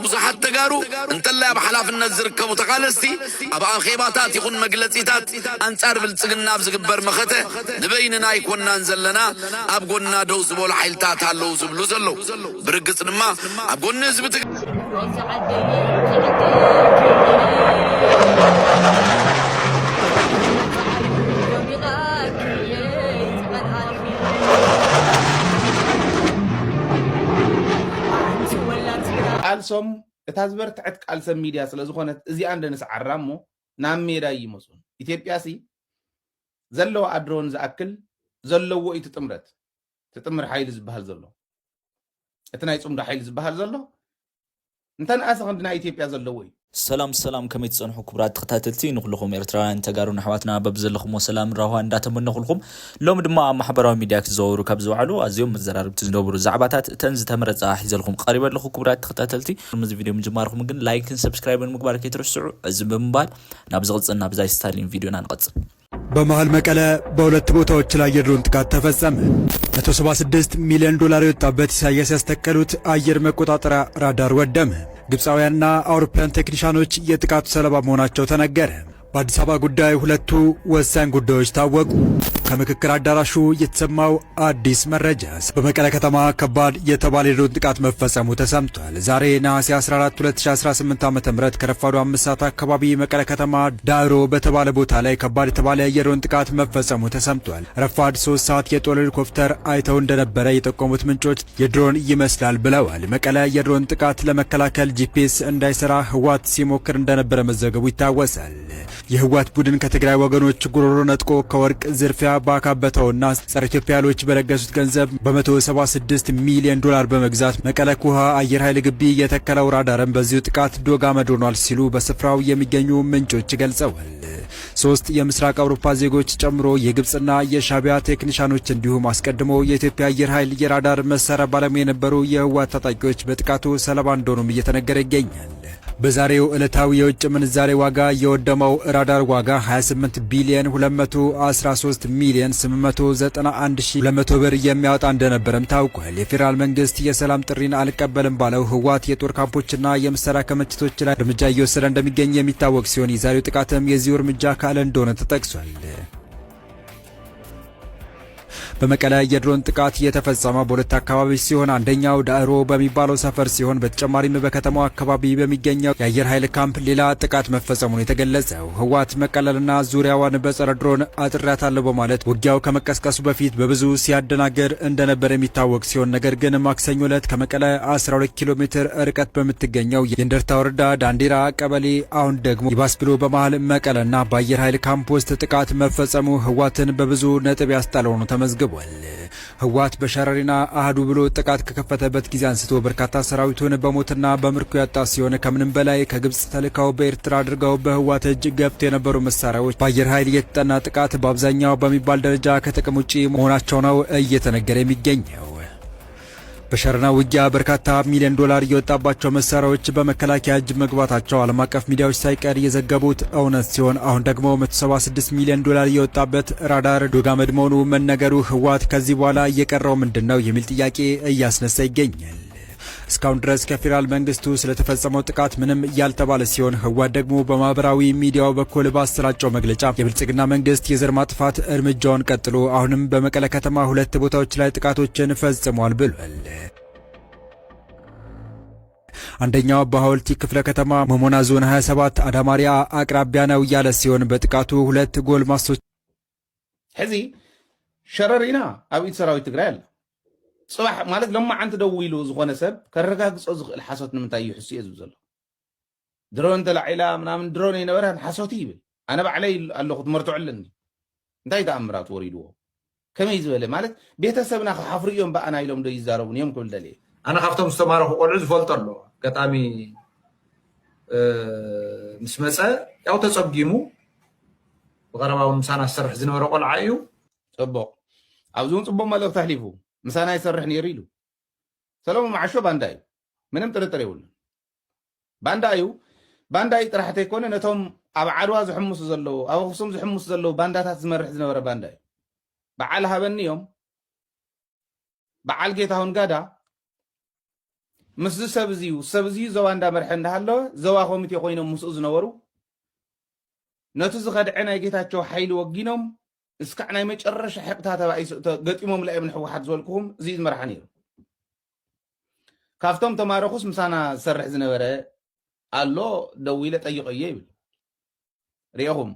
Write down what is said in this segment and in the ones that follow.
ብዙሓት ተጋሩ እንተላ በሐላፍነት ዝርከቡ ተቃለስቲ ኣብ ኣኼባታት ይኹን መግለጺታት አንጻር ብልጽግና ዝግበር መኸተ ንበይንና ይኮናን ዘለና ኣብ ጎና ደው ዝበሉ ኃይልታት ኣለው ዝብሉ ዘለው ብርግጽ ድማ ኣብ ጎኒ ህዝቢ ቃልሶም እታዝበር ትዕት ቃልሰም ሚዲያ ስለዝኾነት እዚኣ እንደንስ ዓራሞ ናብ ሜዳ ይመጹ ኢትዮጵያሲ ዘለዎ ኣድሮን ዝኣክል ዘለዎ እዩ ትጥምር ኃይል ዝበሃል ዘሎ እቲ ናይ ጽምዶ ኃይል ዝበሃል ዘሎ እንተንኣሰ ክንድና ኢትዮጵያ ዘለዎ እዩ ሰላም ከመይ ትጸንሑ ክብራት ተኸታተልቲ ንኹልኩም ኤርትራውያን ተጋሩን ኣሕዋትና በብዘለኹም ሰላም ራህዋ እንዳተመነኹልኩም ሎም ድማ ኣብ ማሕበራዊ ሚድያ ክዘውሩ ካብ ዝውዕሉ ኣዝዮም መዘራርብቲ ዝነብሩ ዛዕባታት እተን ዝተመረጻ ሒዘልኩም ቀሪበለኹ ክብራት ተኸታተልቲ እዚ ቪድዮ ምጅማርኩም ግን ላይክን ሰብስክራይብን ምግባር ከይትረስዑ እዚ ብምባል ናብ ዝቕጽል ናብ ዛይ ስታሊን ቪዲዮና እንቀጽል። በመሃል መቀለ በሁለት ቦታዎች ላይ የድሮን ጥቃት ተፈጸመ። 176 ሚሊዮን ዶላር የወጣበት ኢሳያስ ያስተከሉት አየር መቆጣጠሪያ ራዳር ወደመ። ግብፃውያንና አውሮፓውያን ቴክኒሻኖች የጥቃቱ ሰለባ መሆናቸው ተነገረ። በአዲስ አበባ ጉዳይ ሁለቱ ወሳኝ ጉዳዮች ታወቁ። ከምክክር አዳራሹ የተሰማው አዲስ መረጃ በመቀለ ከተማ ከባድ የተባለ የድሮን ጥቃት መፈጸሙ ተሰምቷል። ዛሬ ነሐሴ 14 2018 ዓ.ም ከረፋዱ 5 ሰዓት አካባቢ መቀለ ከተማ ዳሮ በተባለ ቦታ ላይ ከባድ የተባለ የድሮን ጥቃት መፈጸሙ ተሰምቷል። ረፋድ 3 ሰዓት የጦር ሄሊኮፕተር አይተው እንደነበረ የጠቆሙት ምንጮች የድሮን ይመስላል ብለዋል። መቀለ የድሮን ጥቃት ለመከላከል ጂፒኤስ እንዳይሰራ ህወሓት ሲሞክር እንደነበረ መዘገቡ ይታወሳል። የህወሓት ቡድን ከትግራይ ወገኖች ጉሮሮ ነጥቆ ከወርቅ ዝርፊያ ባካበተውና ጸረ ኢትዮጵያ ኃይሎች በለገሱት ገንዘብ በ176 ሚሊዮን ዶላር በመግዛት መቀለ ኩሃ አየር ኃይል ግቢ የተከለው ራዳርም በዚሁ ጥቃት ዶግ አመድ ሆኗል ሲሉ በስፍራው የሚገኙ ምንጮች ገልጸዋል። 3 የምስራቅ አውሮፓ ዜጎች ጨምሮ የግብጽና የሻቢያ ቴክኒሻኖች እንዲሁም አስቀድሞ የኢትዮጵያ አየር ኃይል የራዳር መሳሪያ ባለሙያ የነበሩ የህወሓት ታጣቂዎች በጥቃቱ ሰለባ እንደሆኑም እየተነገረ ይገኛል። በዛሬው ዕለታዊ የውጭ ምንዛሬ ዋጋ የወደመው ራዳር ዋጋ 28 ቢሊዮን 213 ሚሊዮን 891200 ብር የሚያወጣ እንደነበረም ታውቋል። የፌዴራል መንግስት የሰላም ጥሪን አልቀበልም ባለው ህወሓት የጦር ካምፖችና የመሳሪያ ክምችቶች ላይ እርምጃ እየወሰደ እንደሚገኝ የሚታወቅ ሲሆን የዛሬው ጥቃትም የዚሁ እርምጃ አካል እንደሆነ ተጠቅሷል። በመቀለ የድሮን ጥቃት የተፈጸመው በሁለት አካባቢዎች ሲሆን አንደኛው ዳዕሮ በሚባለው ሰፈር ሲሆን በተጨማሪም በከተማው አካባቢ በሚገኘው የአየር ኃይል ካምፕ ሌላ ጥቃት መፈጸሙን የተገለጸው ህወሓት መቀለልና ዙሪያዋን በጸረ ድሮን አጥሪያታለሁ በማለት ውጊያው ከመቀስቀሱ በፊት በብዙ ሲያደናገር እንደነበር የሚታወቅ ሲሆን ነገር ግን ማክሰኞ ዕለት ከመቀለ 12 ኪሎ ሜትር ርቀት በምትገኘው የእንደርታ ወረዳ ዳንዴራ ቀበሌ አሁን ደግሞ ይባስ ብሎ በመሃል መቀለና በአየር ኃይል ካምፕ ውስጥ ጥቃት መፈጸሙ ህወሓትን በብዙ ነጥብ ያስጣለው ነው ተመዝግቧል። ህወሓት በሸረሪና አህዱ ብሎ ጥቃት ከከፈተበት ጊዜ አንስቶ በርካታ ሰራዊቱን በሞትና በምርኮ ያጣ ሲሆን ከምንም በላይ ከግብጽ ተልከው በኤርትራ አድርገው በህወሓት እጅ ገብተው የነበሩ መሳሪያዎች በአየር ኃይል የተጠና ጥቃት በአብዛኛው በሚባል ደረጃ ከጥቅም ውጪ መሆናቸው ነው እየተነገረ የሚገኘው። በሸረና ውጊያ በርካታ ሚሊዮን ዶላር የወጣባቸው መሳሪያዎች በመከላከያ እጅ መግባታቸው ዓለም አቀፍ ሚዲያዎች ሳይቀር የዘገቡት እውነት ሲሆን አሁን ደግሞ 176 ሚሊዮን ዶላር የወጣበት ራዳር ዶግ አመድ መሆኑ መነገሩ ህወሓት ከዚህ በኋላ እየቀረው ምንድነው የሚል ጥያቄ እያስነሳ ይገኛል። እስካሁን ድረስ ከፌዴራል መንግስቱ ስለተፈጸመው ጥቃት ምንም ያልተባለ ሲሆን ህወሓት ደግሞ በማህበራዊ ሚዲያው በኩል ባሰራጨው መግለጫ የብልጽግና መንግስት የዘር ማጥፋት እርምጃውን ቀጥሎ አሁንም በመቀለ ከተማ ሁለት ቦታዎች ላይ ጥቃቶችን ፈጽሟል ብሏል። አንደኛው በሐወልቲ ክፍለ ከተማ መሞና ዞን 27 አዳማሪያ አቅራቢያ ነው ያለ ሲሆን በጥቃቱ ሁለት ጎልማሶች ሕዚ ሸረሪና ኣብ ኢድ ሰራዊት ትግራይ አለ صباح ማለት لما አንተ ደውይሉ ዝኾነ ሰብ ከረጋግጾ ዝኽእል ሓሶት ንምንታይ ይሕሱ እዩ ዘሎ ድሮን ተላዒላ ምናምን ድሮን ይነበረ ሓሶት ይብል ኣነ ባዕለይ ኣለኹ ትመርትዑልኒ እንታይ ተኣምራት ወሪድዎ ከመይ ዝበለ ማለት ቤተሰብና ከሓፍሩ እዮም በኣና ኢሎም ዶ ይዛረቡን እዮም ክብል ደልየ ኣነ ካብቶም ዝተማረኹ ቆልዑ ዝፈልጦ ኣሎ ገጣሚ ምስ መፀ ያው ተፀጊሙ ብቐረባውን ምሳና ዝሰርሕ ዝነበረ ቆልዓ እዩ ፅቡቕ ኣብዚውን ፅቡቕ መልእኽቲ ኣሕሊፉ ምሳና ይሰርሕ ነይሩ ኢሉ ሰሎሞን ማዓሾ ባንዳ እዩ ምንም ጥርጥር የብሉን ባንዳ እዩ ባንዳ እዩ ጥራሕተ ይኮነ ነቶም ኣብ ዓድዋ ዝሕምሱ ዘለዉ ኣብ ኣኽሱም ዝሕምሱ ዘለዉ ባንዳታት ዝመርሕ ዝነበረ ባንዳ እዩ በዓል ሃበኒ እዮም በዓል ጌታሁን ጋዳ ምስ ሰብዚዩ ዘዋ እንዳመርሐ እንዳሃለወ ዘዋ ኮሚቴ ኮይኖም ምስኡ ዝነበሩ ነቲ ዝኸድዐ ናይ ጌታቸው ሓይሊ ወጊኖም እስካዕ ናይ መጨረሻ ሕቅታ ተባኢሱ ገጢሞም ለእም ንሕወሓት ዝበልኩኹም እዚ ዝመርሓ ነይሩ ካብቶም ተማረኹስ ምሳና ዝሰርሕ ዝነበረ ኣሎ ደው ኢለ ጠይቀየ ይብል ሪኢኹም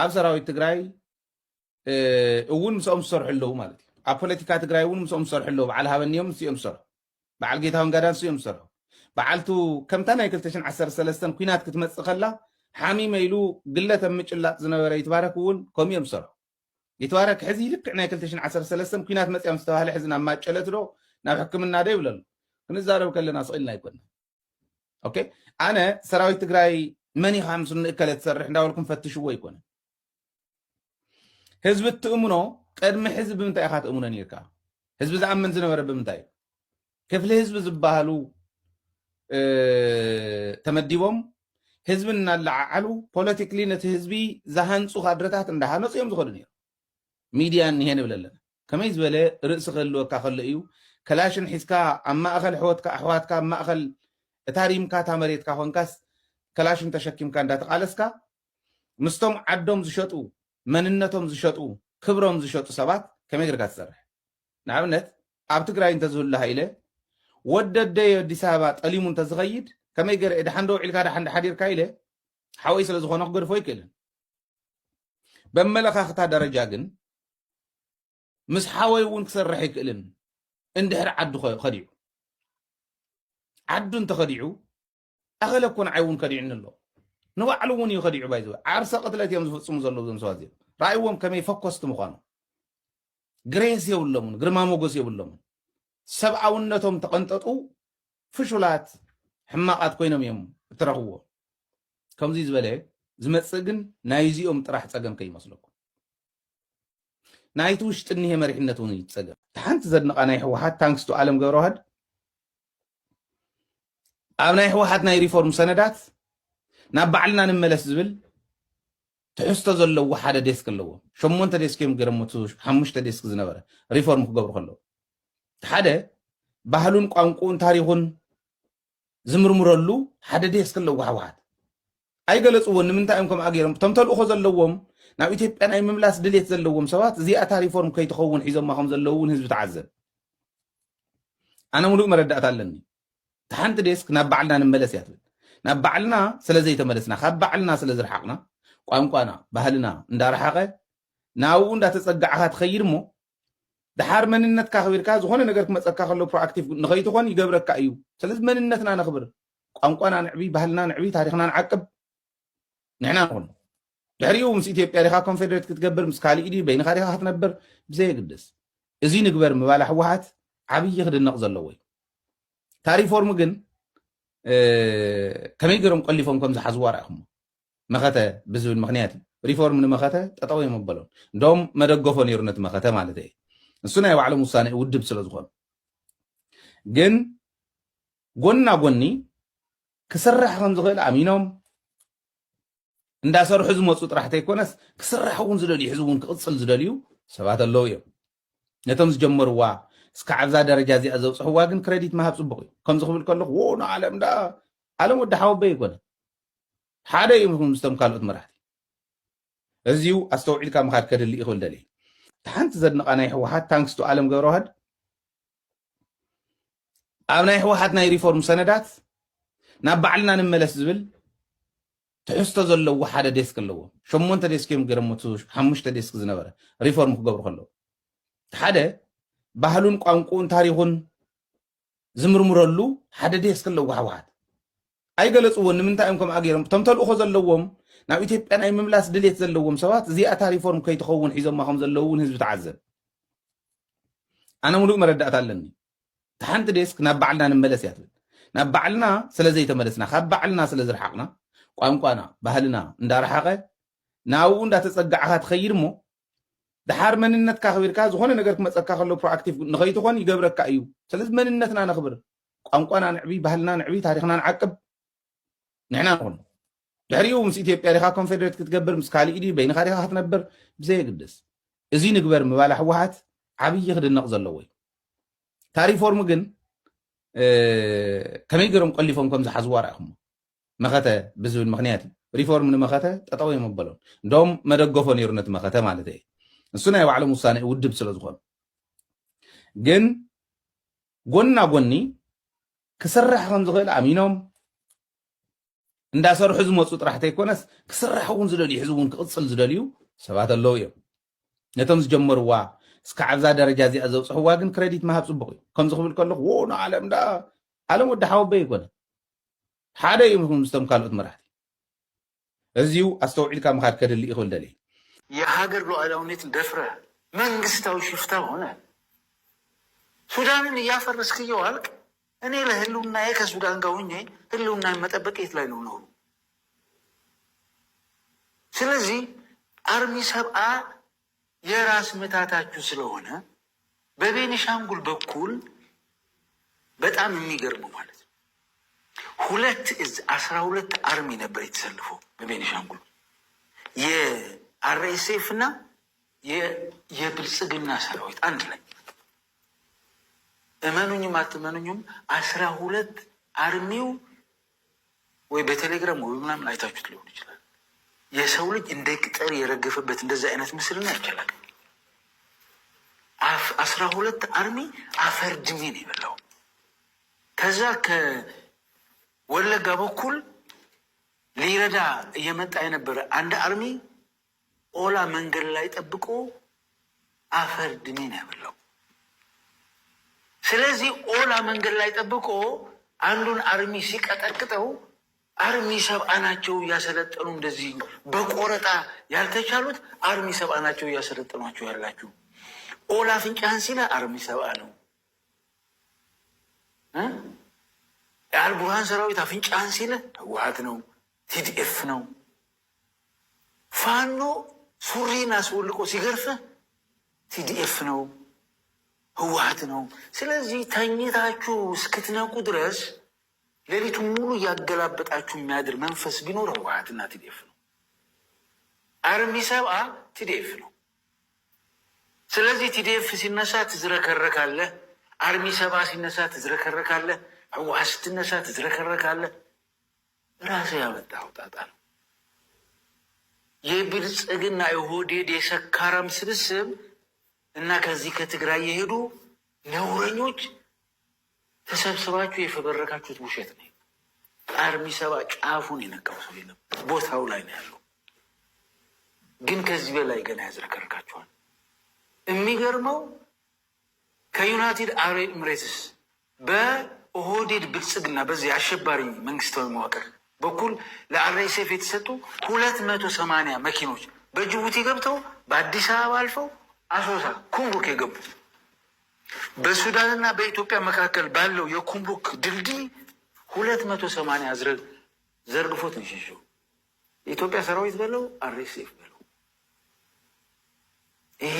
ኣብ ሰራዊት ትግራይ እውን ምስኦም ዝሰርሑ ኣለዉ ማለት እዩ ኣብ ፖለቲካ ትግራይ እውን ምስኦም ዝሰርሑ ኣለዉ በዓል ሃበኒዮም ምስኦም ዝሰርሑ በዓል ጌታውን ጋዳን ምስኦም ዝሰርሑ በዓልቱ ከምታ ናይ 2013 ኩናት ክትመፅእ ከላ ሓሚመ ኢሉ ግለት ኣብ ምጭላጥ ዝነበረ ይትባረክ እውን ከምኡ እዮም ዝሰርሑ ይትባረክ ሕዚ ልክዕ ናይ 2013 ኩናት መፅኦም ዝተባህለ ሕዚ ናብ ማጨለት ዶ ናብ ሕክምና ዶ ይብለሉ ክንዛረብ ከለና ስኢልና ኣይኮነ ኦኬ ኣነ ሰራዊት ትግራይ መን ኢኻ ምስ ንእከለ ትሰርሕ እንዳበልኩም ፈትሽዎ ይኮነ ህዝቢ እትእምኖ ቀድሚ ሕዝቢ ብምንታይ ኢኻ ትእምኖ ነይርካ ህዝቢ ዝኣምን ዝነበረ ብምንታይ እዩ ክፍሊ ህዝቢ ዝበሃሉ ተመዲቦም ህዝቢ እናለዓዓሉ ፖለቲክሊ ነቲ ህዝቢ ዝሃንፁ ካድረታት እንዳሃነፁ እዮም ዝኸዱ ነይሩ ሚድያ እኒሄ ንብል ኣለና ከመይ ዝበለ ርእሲ ክህልወካ ከሎ እዩ ከላሽን ሒዝካ ኣብ ማእኸል ኣሕዋትካ ኣብ ማእኸል እታ ሪምካ እታ መሬትካ ኮንካስ ከላሽን ተሸኪምካ እንዳተቃለስካ ምስቶም ዓዶም ዝሸጡ መንነቶም ዝሸጡ ክብሮም ዝሸጡ ሰባት ከመይ ጌርካ ትሰርሕ ንኣብነት ኣብ ትግራይ እንተዝህሉ ሃኢለ ወደደይ ኣዲስ ኣበባ ጠሊሙ እንተዝኸይድ ከመይ ገይረ ድሓን ዶ ውዒልካ ድሓን ሓዲርካ ኢለ ሓወይ ስለ ዝኾነ ክገድፎ ይክእልን በመለኻኽታ ደረጃ ግን ምስ ሓወይ እውን ክሰርሕ ይክእልን እንድሕር ዓዱ ኸዲዑ ዓዱ እንተኸዲዑ ኣኸለ ኮን ዓይ እውን ከዲዑኒ ኣሎ ንባዕሉ እውን እዩ ኸዲዑ ባይዘ ዓርሰ ቅትለት እዮም ዝፍፅሙ ዘለዉ ዞም ሰባት እዚኦም ራእይዎም ከመይ ፎኮስቲ ምዃኑ ግሬስ የብሎምን ግርማ ሞገስ የብሎምን ሰብኣውነቶም ተቐንጠጡ ፍሹላት ሕማቃት ኮይኖም እዮም እትረኽብዎ ከምዚ ዝበለ ዝመፅእ ግን ናይዚኦም ጥራሕ ፀገም ከይመስለኩም ናይቲ ውሽጢ እኒሄ መሪሕነት እውን ይፀገም ሓንቲ ዘድንቃ ናይ ሕወሓት ታንክስቱ ዓለም ገብረዋህድ ኣብ ናይ ሕወሓት ናይ ሪፎርም ሰነዳት ናብ ባዕልና ንመለስ ዝብል ትሕዝቶ ዘለዎ ሓደ ዴስክ ኣለዎ 8 ዴስክ እዮም ገረሞቱ 5 ዴስክ ዝነበረ ሪፎርም ክገብሩ ከለዉ ሓደ ባህሉን ቋንቋን ታሪኹን ዝምርምረሉ ሓደ ዴስክ ኣለዎ ሕወሓት ኣይገለፅዎን ንምንታይ እዮም ከምኣ ገይሮም እቶም ተልእኮ ዘለዎም ናብ ኢትዮጵያ ናይ ምምላስ ድሌት ዘለዎም ሰባት እዚኣታ ሪፎርም ከይትኸውን ሒዞማ ከም ዘለዉ እውን ህዝቢ ተዓዘብ ኣነ ሙሉእ መረዳእታ ኣለኒ ሓንቲ ዴስክ ናብ ባዕልና ንመለስ እያ ትብል ናብ ባዕልና ስለዘይተመለስና ካብ ባዕልና ስለዝረሓቅና ቋንቋና ባህልና እንዳረሓቐ ናብኡ እንዳተፀጋዕካ ትኸይድ እሞ ድሓር መንነትካ ክቢርካ ዝኾነ ነገር ክመፀካ ከሎ ፕሮኣክቲቭ ንኸይትኾን ይገብረካ እዩ ስለዚ መንነትና ነኽብር ቋንቋና ንዕቢ ባህልና ንዕቢ ታሪክና ንዓቅብ ንሕና ንኹን ድሕሪኡ ምስ ኢትዮጵያ ዲኻ ኮንፌደሬት ክትገብር ምስ ካሊእ ዲ በይንኻ ዲኻ ክትነብር ብዘየግድስ እዚ ንግበር ምባላ ሕወሓት ዓብዪ ክድነቕ ዘለዎ እዩ እታ ሪፎርም ግን ከመይ ገይሮም ቆሊፎም ከም ዝሓዝዋ ርኢኹሞ መኸተ ብዝብል ምክንያት እዩ ሪፎርም ንመኸተ ጠጠው እዮም ኣበሎን እንደም መደገፎ ነይሩ ነቲ መኸተ ማለት እየ ንሱ ናይ ባዕሎም ውሳነ ውድብ ስለ ዝኾኑ ግን ጎና ጎኒ ክስራሕ ከም ዝኽእል ኣሚኖም እንዳሰርሑ ዝመፁ ጥራሕተ ይኮነስ ክስራሕ እውን ዝደልዩ ሕዚ እውን ክቕፅል ዝደልዩ ሰባት ኣለዉ እዮም ነቶም ዝጀመርዋ እስካዕ ኣብዛ ደረጃ እዚኣ ዘብፅሕዋ ግን ክሬዲት ምሃብ ፅቡቅ እዩ ከምዚ ክብል ከለኹ ንዓለም ዳ ዓለም ወዲ ሓወበ ይኮነ ሓደ እዩ ምስቶም ካልኦት መራሕቲ እዚኡ ኣስተውዒልካ ምኻድ ከድሊ ይኽእል ደልየ ሓንቲ ዘድንቃ ናይ ሕወሓት ታንክስቱ ዓለም ገብረዋህድ ኣብ ናይ ሕወሓት ናይ ሪፎርም ሰነዳት ናብ ባዕልና ንመለስ ዝብል ትሕዝቶ ዘለዎ ሓደ ዴስክ ኣለዎ 8 ዴስክ እዮም ገረሞቱ 5 ዴስክ ዝነበረ ሪፎርም ክገብሩ ከለዉ ሓደ ባህሉን ቋንቋን ታሪኹን ዝምርምረሉ ሓደ ዴስክ ኣለዎ ሕወሓት ኣይገለፅዎን ንምንታይ እዮም ከምኣ ገይሮም እቶም ተልእኮ ዘለዎም ናብ ኢትዮጵያ ናይ ምምላስ ድሌት ዘለዎም ሰባት እዚኣታ ሪፎርም ከይትኸውን ሒዞማ ከም ዘለዉ እውን ህዝቢ ተዓዘብ ኣነ ሙሉእ መረዳእታ ኣለኒ ሓንቲ ዴስክ ናብ ባዕልና ንመለስ እያ ትብል ናብ ባዕልና ስለዘይተመለስና ካብ ባዕልና ስለዝረሓቅና ቋንቋና ባህልና እንዳረሓቐ ናብኡ እንዳተፀጋዕካ ትኸይድ እሞ ድሓር መንነትካ ክቢርካ ዝኾነ ነገር ክመፀካ ከሎ ፕሮኣክቲቭ ንኸይትኾን ይገብረካ እዩ ስለዚ መንነትና ነኽብር ቋንቋና ንዕቢ ባህልና ንዕቢ ታሪክና ንዓቅብ ንሕና ንኹን ድሕሪኡ ምስ ኢትዮጵያ ዲኻ ኮንፌደሬት ክትገብር ምስ ካሊእ ዲ በይንኻ ዲኻ ክትነብር ብዘየግድስ እዚ ንግበር ምባላ ሕወሓት ዓብዪ ክድነቕ ዘለዎ እዩ እታ ሪፎርም ግን ከመይ ገይሮም ቆሊፎም ከም ዝሓዝዋ ርኢኹም መኸተ ብዝብል ምክንያት ሪፎርም ንመኸተ ጠጠው የመበሎን እንደውም መደገፎ ነይሩ ነቲ መኸተ ማለት እዩ እሱ ናይ ባዕሎም ውሳነ ውድብ ስለ ዝኾኑ ግን ጎና ጎኒ ክስራሕ ከም ዝኽእል ኣሚኖም እንዳሰርሑ ዝመፁ ጥራሕተ ይኮነስ ክስራሕ እውን ዝደልዩ ሕዝቢ እውን ክቕፅል ዝደልዩ ሰባት ኣለዉ እዮም ነቶም ዝጀመርዋ እስካዕ ኣብዛ ደረጃ እዚኣ ዘብፅሕዋ ግን ክሬዲት መሃብ ፅቡቅ እዩ ከምዚ ክብል ከለኹ ንዓለም ዓለም ወዲ ሓወበ ይኮነ ሓደ እዩ ምስቶም ካልኦት መራሕቲ እዚሁ አስተውዒልካ ምኻድ ከድሊ ይኽእል ደልየ የሀገር ሉዓላዊነትን ደፍረህ መንግስታዊ ሽፍታ ሆነ ሱዳንን እያፈረስክ እየዋልክ እኔ ለህልውናዬ ከሱዳን ጋር ሆኜ ህልውናዬን መጠበቅ የት ላይ ነው ኖሩ? ስለዚህ አርሚ ሰብአ የራስ ምታታችሁ ስለሆነ በቤኒሻንጉል በኩል በጣም የሚገርመው ማለት ነው 12 አርሚ ነበር የተሰልፈው በቤኒሻንጉል የአርኤስኤፍ እና የብልጽግና ሰራዊት አንድ ላይ እመኑኝም አትመኑኝም 12 አርሚው ወይ በቴሌግራም ወይ ምናምን አይታችሁት ሊሆን ይችላል። የሰው ልጅ እንደ ቅጠል የረገፈበት እንደዚህ አይነት ምስልና ይችላል። 12 አርሚ አፈር ድሜ ነው የበላው። ከዛ ከወለጋ በኩል ሊረዳ እየመጣ የነበረ አንድ አርሚ ኦላ መንገድ ላይ ጠብቆ አፈር ድሜ ነው ያበላው። ስለዚህ ኦላ መንገድ ላይ ጠብቆ አንዱን አርሚ ሲቀጠቅጠው አርሚ ሰብአ ናቸው እያሰለጠኑ እንደዚህ በቆረጣ ያልተቻሉት አርሚ ሰብአ ናቸው እያሰለጠኗቸው ያላችሁ። ኦላ አፍንጫህን ሲለ አርሚ ሰብአ ነው። የአልቡርሃን ሰራዊት አፍንጫህን ሲለ ህወሓት ነው፣ ቲዲኤፍ ነው። ፋኖ ሱሪን አስወልቆ ሲገርፍህ ቲዲኤፍ ነው፣ ህወሓት ነው። ስለዚህ ተኝታችሁ እስክትነቁ ድረስ ሌሊቱን ሙሉ እያገላበጣችሁ የሚያድር መንፈስ ቢኖር ህወሓትና ቲዲኤፍ ነው። አርሚ ሰብአ ቲዲኤፍ ነው። ስለዚህ ቲዲኤፍ ሲነሳ ትዝረከረካለህ፣ አርሚ ሰብአ ሲነሳ ትዝረከረካለህ፣ ህወሓት ስትነሳ ትዝረከረካለህ። ራስህ ያመጣኸው ጣጣ ነው። የብልጽግና የኦህዴድ የሰካራም ስብስብ እና ከዚህ ከትግራይ የሄዱ ነውረኞች ተሰብስባችሁ የፈበረካችሁት ውሸት ነው። አርሚ ሰብአ ጫፉን የነካው ሰው የለም፣ ቦታው ላይ ነው ያለው። ግን ከዚህ በላይ ገና ያዝረከርካችኋል። የሚገርመው ከዩናይትድ አረብ ኤምሬትስ በኦህዴድ ብልጽግና በዚህ አሸባሪ መንግስታዊ መዋቅር በኩል ለአርኤስኤፍ የተሰጡ 280 መኪኖች በጅቡቲ ገብተው በአዲስ አበባ አልፈው አሶሳ ኩምሩክ የገቡ በሱዳንና በኢትዮጵያ መካከል ባለው የኩምሩክ ድልድይ 280 ዘርግፎት ነው የሸሸው። የኢትዮጵያ ሰራዊት በለው አርኤስኤፍ በለው። ይሄ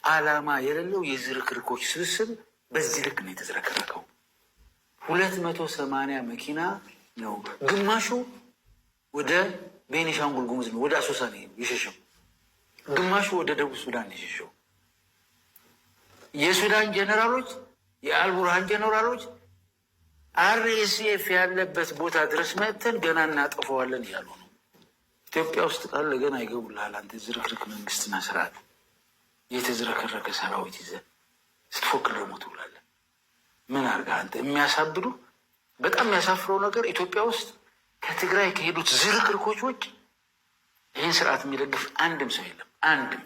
ዓላማ የሌለው የዝርክርኮች ስብስብ በዚህ ልክ ነው የተዝረከረከው። 280 መኪና ነው። ግማሹ ወደ ቤኒሻንጉል ጉሙዝ ነው፣ ወደ አሶሳ ነው የሸሸው። ግማሹ ወደ ደቡብ ሱዳን ነው የሸሸው። የሱዳን ጀነራሎች፣ የአልቡርሃን ጀነራሎች አርኤስኤፍ ያለበት ቦታ ድረስ መጥተን ገና እናጠፈዋለን እያሉ ነው። ኢትዮጵያ ውስጥ ካለ ገና ይገቡልሃል። አንተ ዝርክርክ መንግስትና ስርዓት የተዝረከረከ ሰራዊት ይዘህ ስትፎክር ደግሞ ትውላለህ። ምን አድርገህ አንተ የሚያሳብዱ። በጣም የሚያሳፍረው ነገር ኢትዮጵያ ውስጥ ከትግራይ ከሄዱት ዝርክርኮች ውጭ ይህን ስርዓት የሚደግፍ አንድም ሰው የለም። አንድም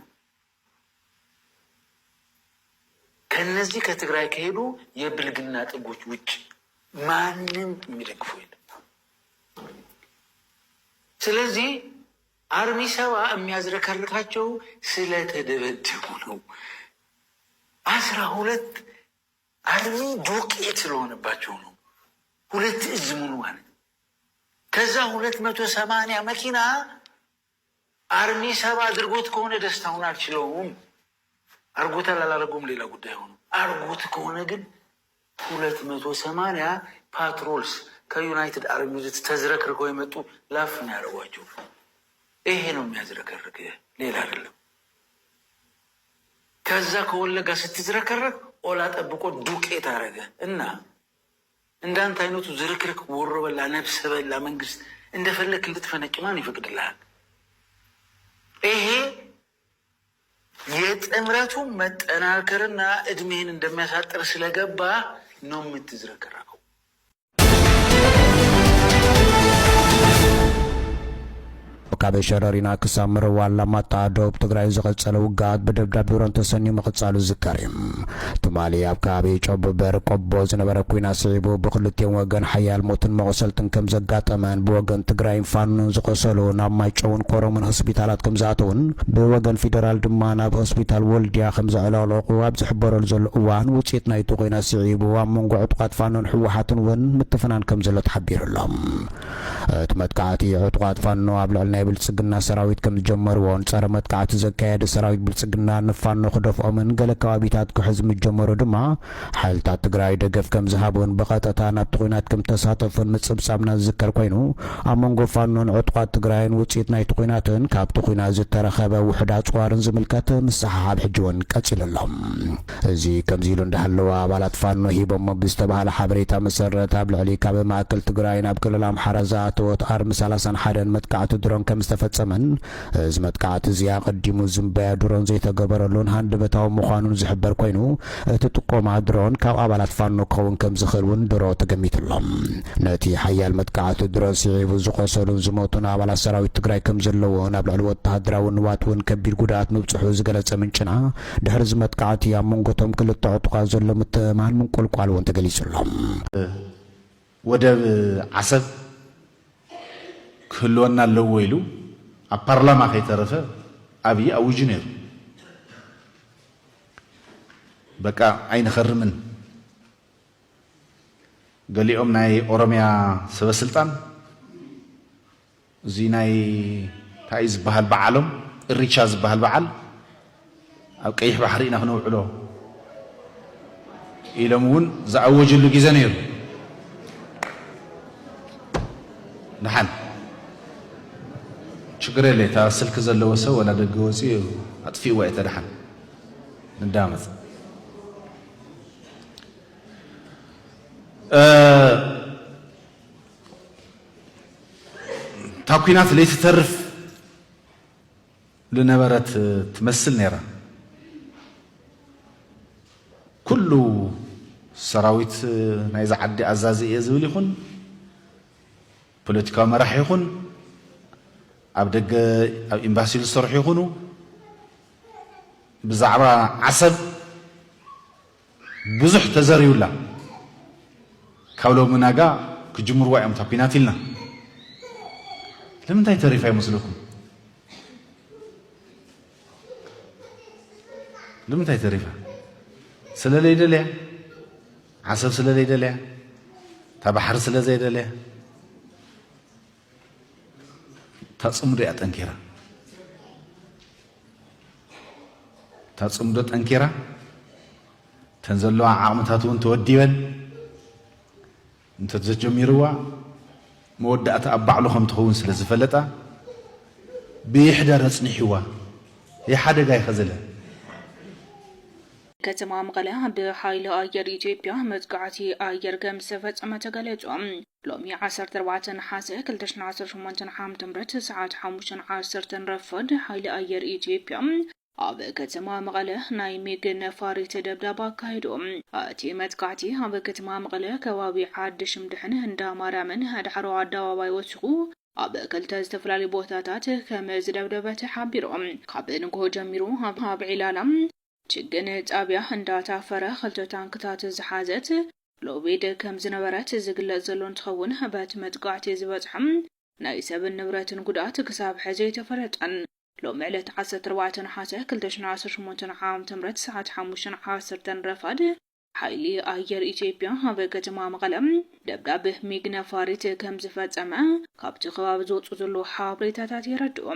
ከነዚህ ከትግራይ ከሄዱ የብልግና ጥጎች ውጭ ማንም የሚደግፈው የለም። ስለዚህ አርሚ ሰብአ የሚያዝረከርካቸው ስለተደበደቡ ነው። 12 አርሚ ዶቄት ስለሆነባቸው ነው። 2 እዝ ሙሉ ማለት ከዛ 280 መኪና አርሚ ሰብአ አድርጎት ከሆነ ደስታውን አልችለውም። አርጎታል አላረጎም ሌላ ጉዳይ ሆኖ፣ አርጎት ከሆነ ግን 280 ፓትሮልስ ከዩናይትድ አረብ ኤሚሬትስ ተዝረክርከው የመጡ ላፍ ነው ያደረጓቸው። ይሄ ነው የሚያዝረከርክ፣ ሌላ አይደለም። ከዛ ከወለጋ ስትዝረከረክ ኦላ ጠብቆ ዱቄት አረገ እና እንዳንተ አይነቱ ዝርክርክ ወሮ በላ ነፍሰ በላ መንግስት እንደፈለክ ልትፈነጭ ማን ይፈቅድልሃል? ይሄ የጥምረቱ መጠናከርና እድሜህን እንደሚያሳጥር ስለገባ ነው የምትዝረከረከው። ካበ ሸረሪና ክሳብ ምርዋ አላማጣ ደቡብ ትግራይ ዝቐጸለ ውግኣት ብደብዳቤ ሮን ተሰኒዩ ምቕጻሉ ዝዝከር እዩ። ትማሊ ኣብ ከባቢ ጨቡበር ቆቦ ዝነበረ ኩናት ስዒቡ ብክልቲኦም ወገን ሓያል ሞትን መቆሰልትን ከም ዘጋጠመን ብወገን ትግራይ ፋኖን ዝቆሰሉ ናብ ማይጨውን ኮረምን ሆስፒታላት ከም ዝኣተውን ብወገን ፌደራል ድማ ናብ ሆስፒታል ወልድያ ከም ዘዕለቕለቑ ኣብ ዝሕበረሉ ዘሎ እዋን ውፅኢት ናይቲ ኩናት ስዒቡ ኣብ መንጎ ዕጡቓት ፋኖን ሕወሓትን እውን ምትፍናን ከም ዘሎ ተሓቢሩሎም እቲ መጥቃዕቲ ዕጡቓት ፋኖ ኣብ ልዕሊ ናይ ብልጽግና ሰራዊት ከም ዝጀመርዎን ጸረ መጥቃዕቲ ዘካየደ ሰራዊት ብልጽግና ንፋኖ ክደፍኦምን ገለ ከባቢታት ክሕዝ ምጀመሩ ድማ ሓይልታት ትግራይ ደገፍ ከም ዝሃቡን ብቐጥታ ናብቲ ኩናት ከም ተሳተፉን ምጽብጻብና ዝዝከር ኮይኑ ኣብ መንጎ ፋኖን ዕጡቓት ትግራይን ውፅኢት ናይቲ ኩናትን ካብቲ ኩናት ዝተረኸበ ውሕድ ኣጽዋርን ዝምልከት ምሰሓሓብ ሕጂ እውን ቀጺሉሎም እዚ ከምዚ ኢሉ እንዳሃለወ ኣባላት ፋኖ ሂቦሞ ብዝተባሃለ ሓበሬታ መሰረት ኣብ ልዕሊ ካብ ማእከል ትግራይ ናብ ክልል ኣምሓራ ዝኣተወት ኣርሚ 31 መጥቃዕቲ ድሮን ከም ዝተፈጸመን እዚ መጥቃዕቲ እዚኣ ቀዲሙ ዝምበያ ድሮን ዘይተገበረሉን ሃንደበታዊ ምዃኑን ዝሕበር ኮይኑ እቲ ጥቆማ ድሮን ካብ ኣባላት ፋኖ ክኸውን ከም ዝኽእል እውን ድሮ ተገሚቱሎም ነቲ ሓያል መጥቃዕቲ ድሮን ስዒቡ ዝቆሰሉን ዝሞቱን ኣባላት ሰራዊት ትግራይ ከም ዘለዎን ኣብ ልዕሊ ወተሃደራዊ ንዋት እውን ከቢድ ጉድኣት ምብፅሑ ዝገለጸ ምንጭና ድሕሪ እዚ መጥቃዕቲ ኣብ መንጎቶም ክልተ ዕጡቓት ዘሎ ምትእማን ምንቁልቋል እውን ተገሊጹሎም ወደብ ዓሰብ ክህልወና ኣለዎ ኢሉ ኣብ ፓርላማ ከይተረፈ ኣብይ ኣውጁ ነይሩ። በቃ ኣይንኸርምን ገሊኦም ናይ ኦሮሚያ ሰበስልጣን እዚ ናይ ታይ ዝበሃል በዓሎም እሪቻ ዝበሃል በዓል ኣብ ቀይሕ ባሕሪ ኢና ክነውዕሎ ኢሎም እውን ዝኣወጀሉ ግዜ ነይሩ። ንሓን ችግር የለ እታ ስልክ ዘለዎ ሰብ ወላ ደገ ወፂኡ ኣጥፊእዋ እየ ተድሓን ንዳመፅ እታ ኩናት ለይትተርፍ ዝነበረት ትመስል ነይራ። ኩሉ ሰራዊት ናይዚ ዓዲ ኣዛዚ እየ ዝብል ይኹን ፖለቲካዊ መራሒ ይኹን ኣብ ደገ ኣብ ኤምባሲ ዝሰርሑ ይኹኑ ብዛዕባ ዓሰብ ብዙሕ ተዘሪዩላ ካብ ሎሚ ናጋ ክጅምርዋ እዮም እታ ኩናት ኢልና ለምንታይ ተሪፋ ይመስለኩም? ለምንታይ ተሪፋ? ስለለይደልያ ዓሰብ ስለለይደልያ እታ ባሕሪ ስለዘይደልያ ተጽምዶ ያጠንኪራ ተጽምዶ ጠንኪራ ተንዘለዋ ዓቕምታቱን ተወዲበን እንተ ተጀሚርዋ መወዳእታ ኣብ ባዕሉ ከም ትኸውን ስለ ዝፈለጣ ብይሕዳር ኣጽኒሕዋ የሓደጋ ይኸዘለ ከተማ መቐለ ብሓይሊ ኣየር ኢትዮጵያ መጥቃዕቲ ኣየር ከም ዝተፈጸመ ተገለጹ። ሎሚ 14 ነሓሴ 2018 ዓ.ም ሰዓት 5:10 ረፋድ ሓይሊ ኣየር ኢትዮጵያ ኣብ ከተማ መቐለ ናይ ሚግ ነፋሪት ደብዳባ ኣካይዱ። እቲ መጥቃዕቲ ኣብ ከተማ መቐለ ከባቢ ዓዲ ሽምድሕን እንዳ ማርያምን ዳዕሮ ኣደባባይ ወሲኹ ኣብ ክልተ ዝተፈላለዩ ቦታታት ከም ዝደብደበ ተሓቢሮም ካብ ንግሆ ጀሚሩ ኣብ ዒላላ ችግን ጣብያ እንዳታፈረ ክልተ ታንክታት ዝሓዘት ሎቤድ ከም ዝነበረት ዝግለጽ ዘሎ እንትኸውን በት መጥቃዕቲ ዝበጽሐም ናይ ሰብ ንብረትን ጉድኣት ክሳብ ሕዚ ተፈለጠን። ሎሚ ዕለት 14 ነሓሴ 2018 ዓ.ም ሰዓት 5:10 ረፋድ ሓይሊ ኣየር ኢትዮጵያ ኣብ ከተማ መቐለ ደብዳቤ ሚግ ነፋሪት ከም ዝፈጸመ ካብቲ ከባቢ ዝወፁ ዘሎ ሓበሬታታት የረድኡ።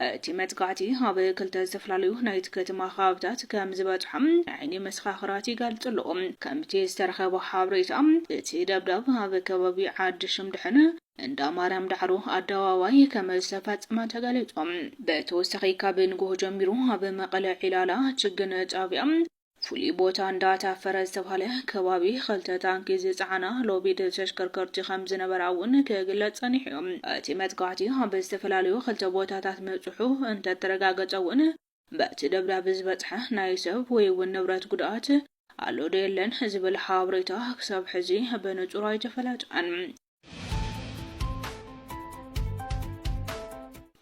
እቲ መጥቃዕቲ ኣብ ክልተ ዝተፈላለዩ ናይቲ ከተማ ከባቢታት ከም ዝበጽሐም ዓይኒ መስኻኽራት ይገልጹ ኣለዉ። ከምቲ ዝተረኸበ ሓበሬታ እቲ ደብዳብ ኣብ ከባቢ ዓዲ ሽምድሕን እንዳ ማርያም ዳዕሮ ኣደባባይ ከም ዝተፈጸመ ተገሊጹ። ብተወሳኺ ካብ ንግሆ ጀሚሩ ኣብ መቐለ ዒላላ ችግን ጣብያ ፍሉይ ቦታ እንዳታፈረ ዝተባሃለ ከባቢ ክልተ ታንኪ ዝፀዓና ሎቢድ ተሽከርከርቲ ከም ዝነበራ እውን ክግለጽ ጸኒሑ እዩ። እቲ መጥቃዕቲ ኣብ ዝተፈላለዩ ክልተ ቦታታት መጽሑ እንተተረጋገጸ እውን በቲ ደብዳቤ ዝበጽሐ ናይ ሰብ ወይ እውን ንብረት ጉድኣት ኣሎ ዶ የለን ዝብል ሓበሬታ ክሳብ ሕዚ ብንጹር ኣይተፈለጠን።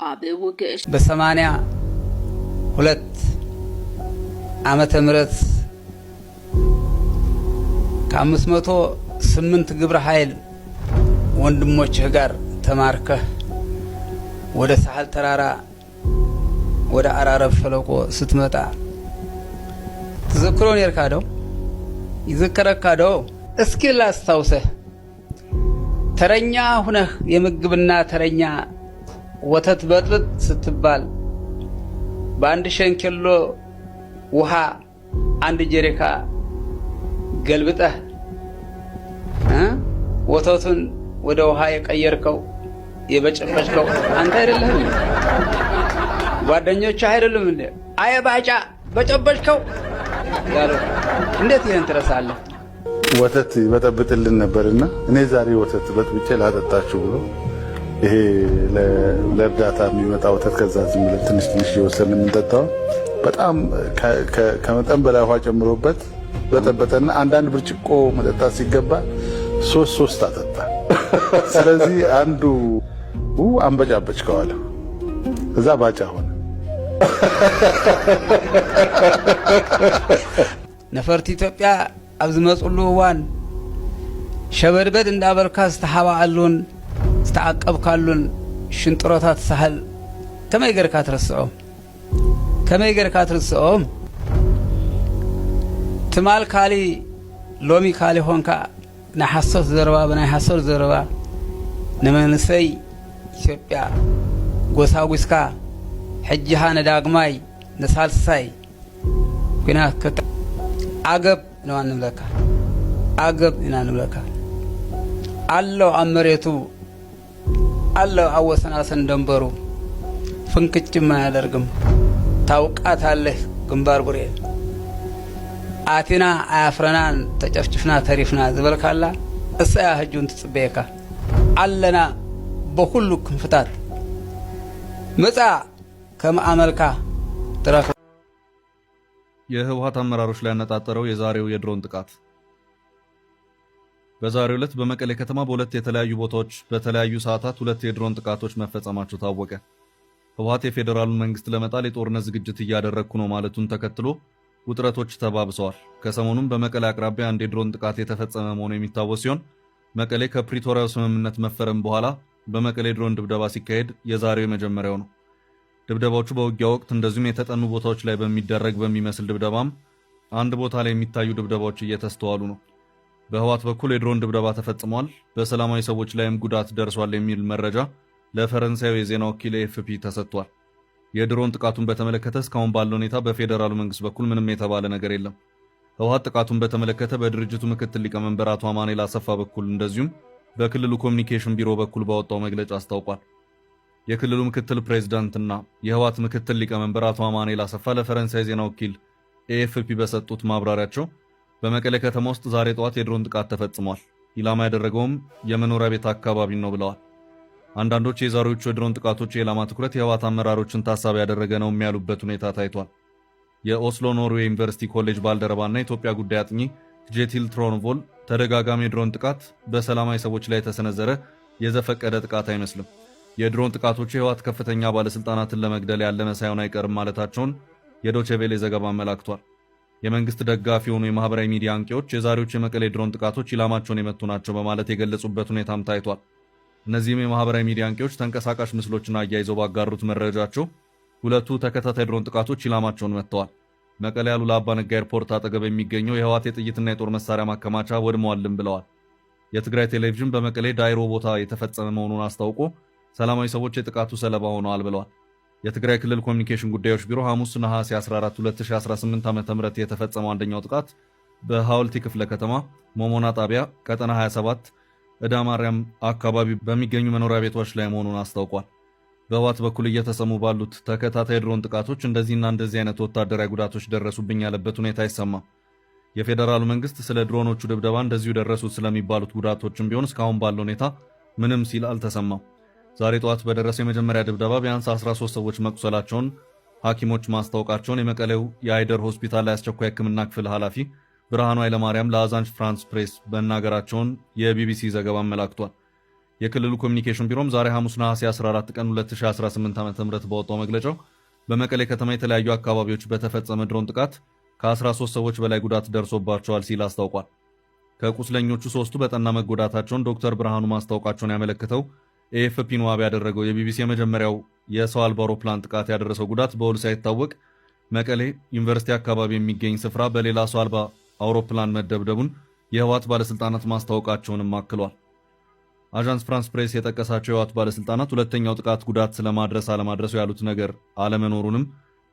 ኣብ ውግእ በ82 ዓመተ ምህረት ከ508 ግብረ ኃይል ወንድሞችህ ጋር ተማርከህ ወደ ሳህል ተራራ ወደ አራረብ ሸለቆ ስትመጣ ተዘክሮን የርካደው ይዘከረካደው እስኪ ላስታውሰህ ተረኛ ሁነህ የምግብና ተረኛ ወተት በጥብጥ ስትባል በአንድ ሸንኬሎ ውሃ አንድ ጀሪካ ገልብጠህ ወተቱን ወደ ውሃ የቀየርከው የበጨበጭከው አንተ አይደለህም? ጓደኞቹ አይደሉም እንዴ? አየ ባጫ በጨበጭከው ያለው እንዴት ይሄን ትረሳለህ? ወተት ይበጠብጥልን ነበርና እኔ ዛሬ ወተት በጥብጬ ላጠጣችሁ ብሎ ይሄ ለእርዳታ የሚመጣ ወተት ከዛ ዝም ብለን ትንሽ ትንሽ እየወሰድን የምንጠጣው በጣም ከመጠን በላይ ውሃ ጨምሮበት በጠበጠና አንዳንድ ብርጭቆ መጠጣት ሲገባ ሶስት አጠጣ። ስለዚህ አንዱ አንበጫበጭ ከዋለ እዛ ባጫ ሆነ። ነፈርቲ ኢትዮጵያ ኣብዚ መጽሉ እዋን ሸበድበድ እንዳበልካ ዝተሓባኣሉን ዝተዓቀብካሉን ሽንጥሮታት ሳህል ከመይ ጌርካ ትርስዖም? ትማል ካሊ ሎሚ ካሊ ሆንካ ናይ ሓሶት ዘረባ ብናይ ሓሶት ዘረባ ንመንሰይ ኢትዮጵያ ጎሳጉስካ ሕጂኻ ነዳግማይ ነሳልሳይ ኩናት አገብ ነው አንምለካ አገብ እናንምለካ አለው አመሬቱ አለው አወሰናሰን ደንበሩ ፍንክችማ ያደርግም ታውቃታለህ ግንባር ቡሬ አቲና አያፍረናን ተጨፍጭፍና ተሪፍና ዝበልካላ እሳያ ህጁን ትጽበየካ አለና በሁሉ ክንፍታት መጻ ከመአመልካ ተራፈ የህወሓት አመራሮች ላይ ያነጣጠረው የዛሬው የድሮን ጥቃት በዛሬው ዕለት በመቀሌ ከተማ በሁለት የተለያዩ ቦታዎች በተለያዩ ሰዓታት ሁለት የድሮን ጥቃቶች መፈጸማቸው ታወቀ። ህወሓት የፌዴራሉን መንግስት ለመጣል የጦርነት ዝግጅት እያደረግኩ ነው ማለቱን ተከትሎ ውጥረቶች ተባብሰዋል። ከሰሞኑም በመቀሌ አቅራቢያ አንድ የድሮን ጥቃት የተፈጸመ መሆኑ የሚታወስ ሲሆን መቀሌ ከፕሪቶሪያው ስምምነት መፈረም በኋላ በመቀሌ ድሮን ድብደባ ሲካሄድ የዛሬው የመጀመሪያው ነው። ድብደባዎቹ በውጊያ ወቅት እንደዚሁም የተጠኑ ቦታዎች ላይ በሚደረግ በሚመስል ድብደባም አንድ ቦታ ላይ የሚታዩ ድብደባዎች እየተስተዋሉ ነው። በህወሓት በኩል የድሮን ድብደባ ተፈጽሟል፣ በሰላማዊ ሰዎች ላይም ጉዳት ደርሷል የሚል መረጃ ለፈረንሳዩ የዜና ወኪል ኤኤፍፒ ተሰጥቷል። የድሮን ጥቃቱን በተመለከተ እስካሁን ባለው ሁኔታ በፌዴራሉ መንግስት በኩል ምንም የተባለ ነገር የለም። ህወሓት ጥቃቱን በተመለከተ በድርጅቱ ምክትል ሊቀመንበር አቶ አማኑኤል አሰፋ በኩል እንደዚሁም በክልሉ ኮሚኒኬሽን ቢሮ በኩል ባወጣው መግለጫ አስታውቋል። የክልሉ ምክትል ፕሬዝዳንትና የህወሓት ምክትል ሊቀመንበር አቶ አማኑኤል አሰፋ ለፈረንሳይ ዜና ወኪል ኤኤፍፒ በሰጡት ማብራሪያቸው በመቀሌ ከተማ ውስጥ ዛሬ ጠዋት የድሮን ጥቃት ተፈጽሟል፣ ኢላማ ያደረገውም የመኖሪያ ቤት አካባቢ ነው ብለዋል። አንዳንዶች የዛሬዎቹ የድሮን ጥቃቶች የኢላማ ትኩረት የህወሓት አመራሮችን ታሳቢ ያደረገ ነው የሚያሉበት ሁኔታ ታይቷል። የኦስሎ ኖርዌይ ዩኒቨርሲቲ ኮሌጅ ባልደረባና የኢትዮጵያ ጉዳይ አጥኚ ጄቲል ትሮንቮል ተደጋጋሚ የድሮን ጥቃት በሰላማዊ ሰዎች ላይ የተሰነዘረ የዘፈቀደ ጥቃት አይመስልም፣ የድሮን ጥቃቶቹ የህወሓት ከፍተኛ ባለስልጣናትን ለመግደል ያለመ ሳይሆን አይቀርም ማለታቸውን የዶቼ ቬለ ዘገባ አመላክቷል። የመንግስት ደጋፊ የሆኑ የማህበራዊ ሚዲያ አንቂዎች የዛሬዎቹ የመቀሌ ድሮን ጥቃቶች ኢላማቸውን የመቱ ናቸው በማለት የገለጹበት ሁኔታም ታይቷል። እነዚህም የማህበራዊ ሚዲያ አንቂዎች ተንቀሳቃሽ ምስሎችን አያይዘው ባጋሩት መረጃቸው ሁለቱ ተከታታይ ድሮን ጥቃቶች ኢላማቸውን መትተዋል። መቀሌ አሉላ አባ ነጋ ኤርፖርት አጠገብ የሚገኘው የህወሓት የጥይትና የጦር መሳሪያ ማከማቻ ወድመዋልም ብለዋል። የትግራይ ቴሌቪዥን በመቀሌ ዳይሮ ቦታ የተፈጸመ መሆኑን አስታውቆ ሰላማዊ ሰዎች የጥቃቱ ሰለባ ሆነዋል ብለዋል። የትግራይ ክልል ኮሚኒኬሽን ጉዳዮች ቢሮ ሐሙስ ነሐሴ 14 2018 ዓ.ም የተፈጸመው አንደኛው ጥቃት በሐውልቲ ክፍለ ከተማ ሞሞና ጣቢያ ቀጠና 27 ዕዳ ማርያም አካባቢ በሚገኙ መኖሪያ ቤቶች ላይ መሆኑን አስታውቋል። በህወሓት በኩል እየተሰሙ ባሉት ተከታታይ ድሮን ጥቃቶች እንደዚህና እንደዚህ አይነት ወታደራዊ ጉዳቶች ደረሱብኝ ያለበት ሁኔታ አይሰማም። የፌዴራሉ መንግስት ስለ ድሮኖቹ ድብደባ እንደዚሁ ደረሱት ስለሚባሉት ጉዳቶችም ቢሆን እስካሁን ባለው ሁኔታ ምንም ሲል አልተሰማም። ዛሬ ጠዋት በደረሰው የመጀመሪያ ድብደባ ቢያንስ 13 ሰዎች መቁሰላቸውን ሐኪሞች ማስታወቃቸውን የመቀሌው የአይደር ሆስፒታል ላይ አስቸኳይ ሕክምና ክፍል ኃላፊ ብርሃኑ ኃይለማርያም ለአዛንጅ ፍራንስ ፕሬስ መናገራቸውን የቢቢሲ ዘገባ አመላክቷል። የክልሉ ኮሚኒኬሽን ቢሮም ዛሬ ሐሙስ ነሐሴ 14 ቀን 2018 ዓ.ም በወጣው መግለጫው በመቀሌ ከተማ የተለያዩ አካባቢዎች በተፈጸመ ድሮን ጥቃት ከ13 ሰዎች በላይ ጉዳት ደርሶባቸዋል ሲል አስታውቋል። ከቁስለኞቹ 3ቱ በጠና መጎዳታቸውን ዶክተር ብርሃኑ ማስታወቃቸውን ያመለክተው ኤኤፍፒን ዋቢ ያደረገው የቢቢሲ የመጀመሪያው የሰው አልባ አውሮፕላን ጥቃት ያደረሰው ጉዳት በውል ሳይታወቅ መቀሌ ዩኒቨርሲቲ አካባቢ የሚገኝ ስፍራ በሌላ ሰው አልባ አውሮፕላን መደብደቡን የህወሓት ባለስልጣናት ማስታወቃቸውንም አክሏል። አዣንስ ፍራንስ ፕሬስ የጠቀሳቸው የህወሓት ባለስልጣናት ሁለተኛው ጥቃት ጉዳት ስለማድረስ አለማድረሱ ያሉት ነገር አለመኖሩንም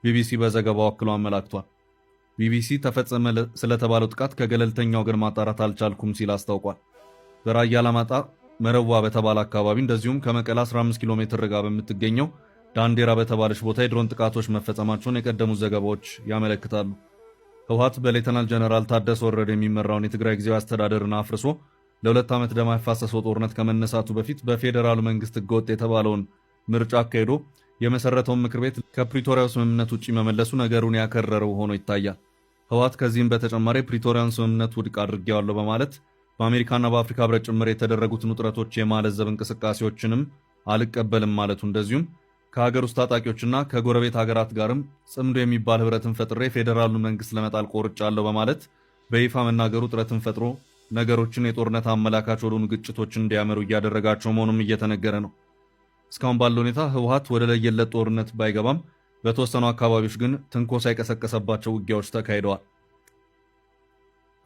ቢቢሲ በዘገባው አክሎ አመላክቷል። ቢቢሲ ተፈጸመ ስለተባለው ጥቃት ከገለልተኛ ወገን ማጣራት አልቻልኩም ሲል አስታውቋል። በራያ አላማጣ መረዋ በተባለ አካባቢ እንደዚሁም ከመቀሌ 15 ኪሎ ሜትር ርጋ በምትገኘው ዳንዴራ በተባለች ቦታ የድሮን ጥቃቶች መፈጸማቸውን የቀደሙት ዘገባዎች ያመለክታሉ። ህወሓት በሌተናል ጀነራል ታደሰ ወረደ የሚመራውን የትግራይ ጊዜያዊ አስተዳደርን አፍርሶ ለ2 ዓመት ደም ያፋሰሰው ጦርነት ከመነሳቱ በፊት በፌዴራሉ መንግስት ህገወጥ የተባለውን ምርጫ አካሂዶ የመሰረተውን ምክር ቤት ከፕሪቶሪያው ስምምነት ውጪ መመለሱ ነገሩን ያከረረው ሆኖ ይታያል። ህወሓት ከዚህም በተጨማሪ ፕሪቶሪያውን ስምምነት ውድቅ አድርጌዋለሁ በማለት በአሜሪካና በአፍሪካ ህብረት ጭምር የተደረጉትን ውጥረቶች የማለዘብ እንቅስቃሴዎችንም አልቀበልም ማለቱ እንደዚሁም ከሀገር ውስጥ ታጣቂዎችና ከጎረቤት ሀገራት ጋርም ጽምዶ የሚባል ህብረትን ፈጥሬ ፌዴራሉን መንግስት ለመጣል ቆርጫለሁ በማለት በይፋ መናገሩ ጥረትን ፈጥሮ ነገሮችን የጦርነት አመላካች ወደሆኑ ግጭቶች እንዲያመሩ እያደረጋቸው መሆኑም እየተነገረ ነው። እስካሁን ባለው ሁኔታ ህወሓት ወደ ለየለት ጦርነት ባይገባም በተወሰኑ አካባቢዎች ግን ትንኮሳ የቀሰቀሰባቸው ውጊያዎች ተካሂደዋል።